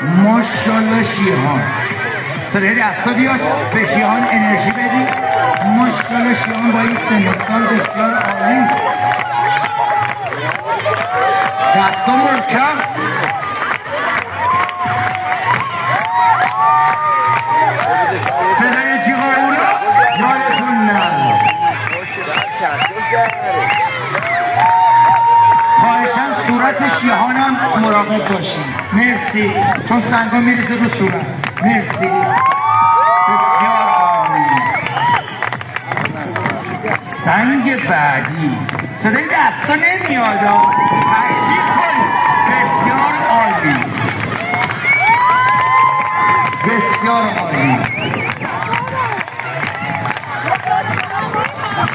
ماشاءالله شیهان. صدای دستا بیاد به شیهان انرژی بدید. ماشاءالله شیهان با این سن و سال بسیار عالی. دستا محکم. صدای جیغارورا یادتون نره. خواهشاً صورت شیهانم مراقب باشید. مرسی، چون سنگا میریزه رو صورت. مرسی، بسیار عالی. سنگ بعدی صدای دستا نمیاد. تشریف کنید. بسیار عالی، بسیار عالی.